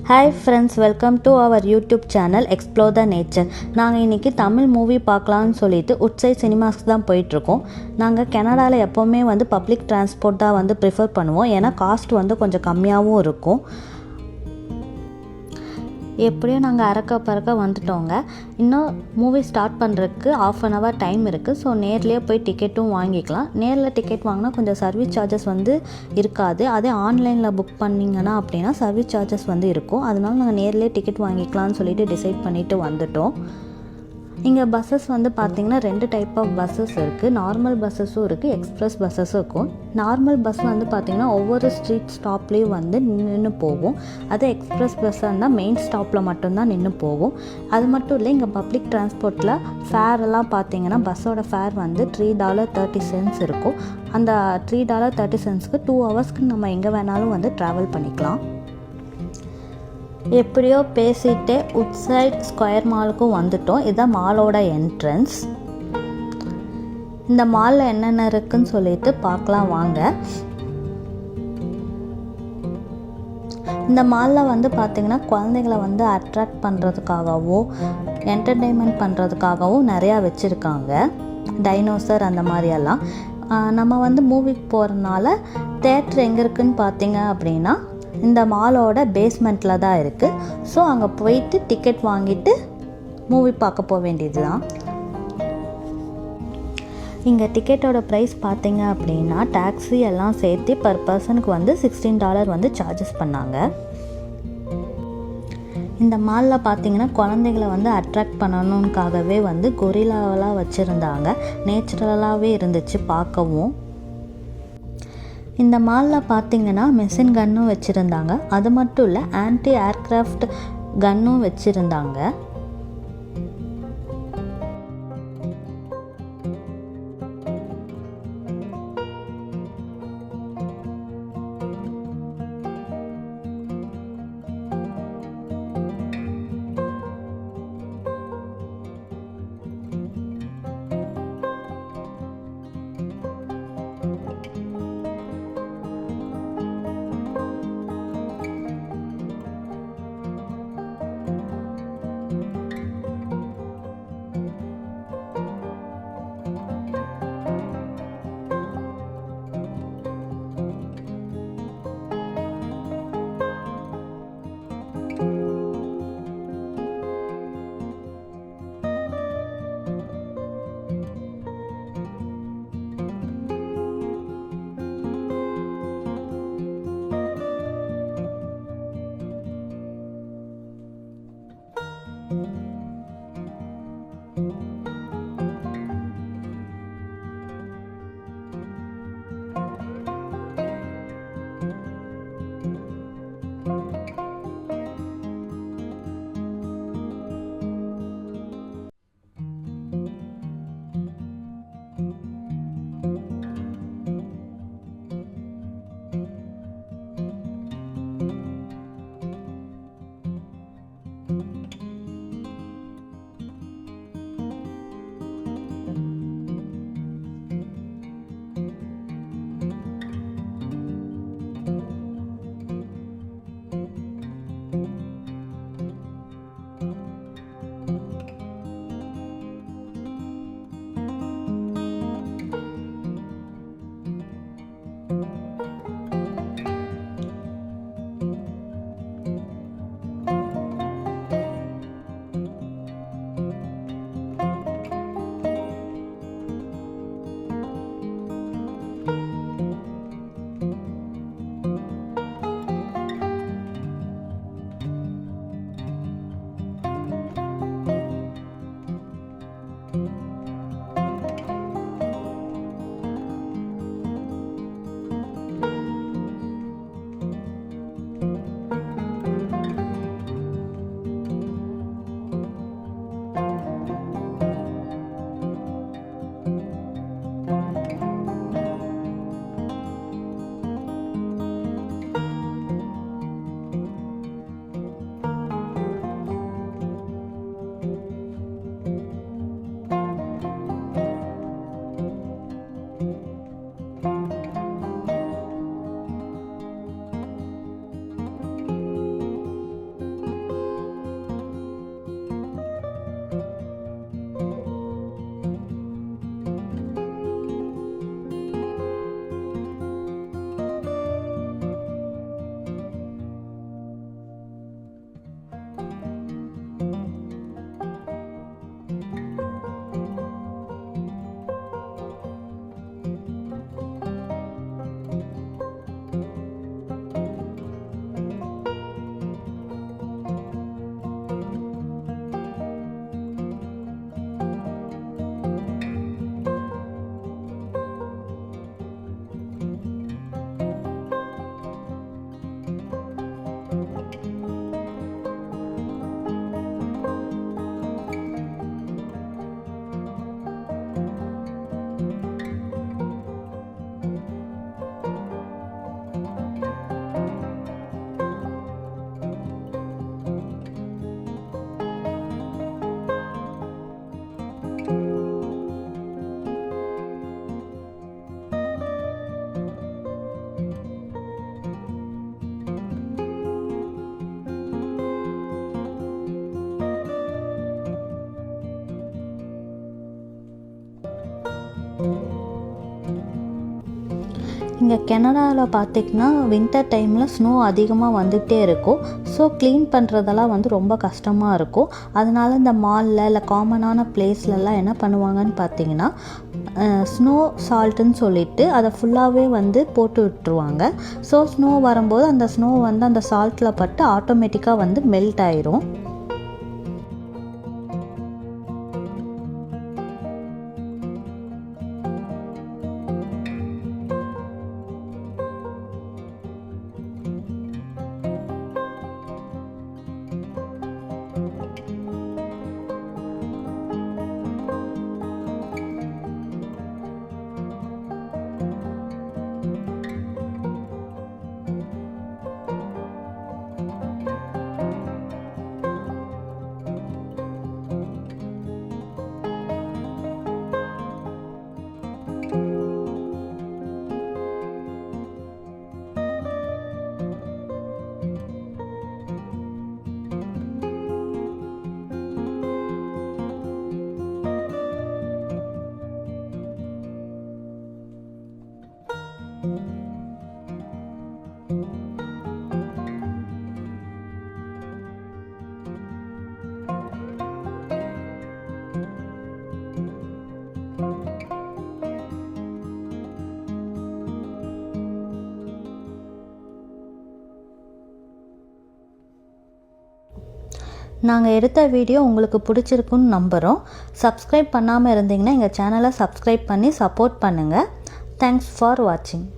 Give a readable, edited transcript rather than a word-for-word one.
Hi friends, welcome to our YouTube channel Explore the Nature. நாங்கள் இன்றைக்கி Tamil movie பார்க்கலான்னு சொல்லிட்டு உட்சைட் சினிமாஸ்க்கு தான் போயிட்டுருக்கோம். நாங்கள் கனடாவில் எப்போவுமே பப்ளிக் டிரான்ஸ்போர்ட் தான் ப்ரிஃபர் பண்ணுவோம். ஏன்னா காஸ்ட் கொஞ்சம் கம்மியாகவும் இருக்கும். எப்படியும் நாங்கள் அறக்க பறக்க வந்துட்டோங்க. இன்னும் மூவி ஸ்டார்ட் பண்ணுறதுக்கு ½ டைம் இருக்குது. ஸோ நேர்லேயே போய் டிக்கெட்டும் வாங்கிக்கலாம். நேரில் டிக்கெட் வாங்கினா கொஞ்சம் சர்வீஸ் சார்ஜஸ் இருக்காது. அதே ஆன்லைனில் புக் பண்ணிங்கன்னா அப்படின்னா சர்வீஸ் சார்ஜஸ் இருக்கும். அதனால நாங்கள் நேர்லேயே டிக்கெட் வாங்கிக்கலாம்னு சொல்லிட்டு டிசைட் பண்ணிவிட்டு வந்துட்டோம். இங்கே பஸ்ஸஸ் பார்த்திங்கன்னா 2 டைப் ஆஃப் பஸ்ஸஸ் இருக்குது. நார்மல் பஸ்ஸஸும் இருக்குது, எக்ஸ்ப்ரெஸ் பஸ்ஸஸும் இருக்கும். நார்மல் பஸ் பார்த்திங்கன்னா ஒவ்வொரு ஸ்ட்ரீட் ஸ்டாப்லேயும் நின்று போகும். அதே எக்ஸ்ப்ரெஸ் பஸ்ஸாக இருந்தால் மெயின் ஸ்டாப்பில் மட்டும்தான் நின்று போகும். அது மட்டும் இல்லை, இங்கே பப்ளிக் டிரான்ஸ்போர்ட்டில் ஃபேரெல்லாம் பார்த்திங்கன்னா பஸ்ஸோட ஃபேர் $3.30 இருக்கும். அந்த $3.30க்கு 2 ஹவர்ஸ்க்கு நம்ம எங்கே வேணாலும் ட்ராவல் பண்ணிக்கலாம். எப்படியோ பேசிகிட்டே உட்சைட் ஸ்கொயர் மாலுக்கும் வந்துட்டோம். இதுதான் மாலோட என்ட்ரன்ஸ். இந்த மாலில் என்னென்ன இருக்குன்னு சொல்லிட்டு பார்க்கலாம் வாங்க. இந்த மாலில் பார்த்திங்கன்னா குழந்தைங்களை அட்ராக்ட் பண்ணுறதுக்காகவோ என்டர்டெயின்மெண்ட் பண்ணுறதுக்காகவும் நிறையா வச்சுருக்காங்க. டைனோசர் அந்த மாதிரியெல்லாம். நம்ம மூவிக்கு போகிறதுனால தேட்டர் எங்கே இருக்குதுன்னு பார்த்தீங்க அப்படின்னா இந்த மாலோட பேஸ்மெண்ட்டில் தான் இருக்குது. ஸோ அங்கே போயிட்டு டிக்கெட் வாங்கிட்டு மூவி பார்க்க போக வேண்டியது தான். இங்கே டிக்கெட்டோட ப்ரைஸ் பார்த்தீங்க அப்படின்னா டாக்ஸி எல்லாம் சேர்த்து பர் பர்சனுக்கு $16 சார்ஜஸ் பண்ணாங்க. இந்த மாலில் பார்த்தீங்கன்னா குழந்தைகளை அட்ராக்ட் பண்ணணுக்காகவே கொரில்லாவெல்லாம் வச்சுருந்தாங்க. நேச்சுரலாகவே இருந்துச்சு பார்க்கவும். இந்த மாலில் பார்த்திங்கன்னா மெஷின் கன்னும் வச்சுருந்தாங்க. அது மட்டும் இல்லை, ஆன்டி ஏர்க்ராஃப்ட் கன்னும் வச்சுருந்தாங்க. இங்கே கனடாவில் பார்த்திங்கன்னா வின்டர் டைமில் ஸ்னோ அதிகமாக வந்துகிட்டே இருக்கும். ஸோ க்ளீன் பண்ணுறதெல்லாம் வந்து ரொம்ப கஷ்டமாக இருக்கும். அதனால் இந்த மாலில் இல்லை காமனான பிளேஸ்லலாம் என்ன பண்ணுவாங்கன்னு பார்த்தீங்கன்னா ஸ்னோ சால்ட்டுன்னு சொல்லிட்டு அதை ஃபுல்லாகவே வந்து போட்டு விட்டுருவாங்க. ஸோ ஸ்னோ வரும்போது அந்த ஸ்னோ வந்து அந்த சால்ட்டில் பட்டு ஆட்டோமேட்டிக்காக வந்து மெல்ட் ஆயிரும். நாங்கள் எடுத்த வீடியோ உங்களுக்கு பிடிச்சிருக்குன்னு நம்புகிறோம். சப்ஸ்கிரைப் பண்ணாமல் இருந்தீங்கன்னா எங்கள் சேனலை சப்ஸ்கிரைப் பண்ணி சப்போர்ட் பண்ணுங்கள். தேங்க்ஸ் ஃபார் வாட்சிங்.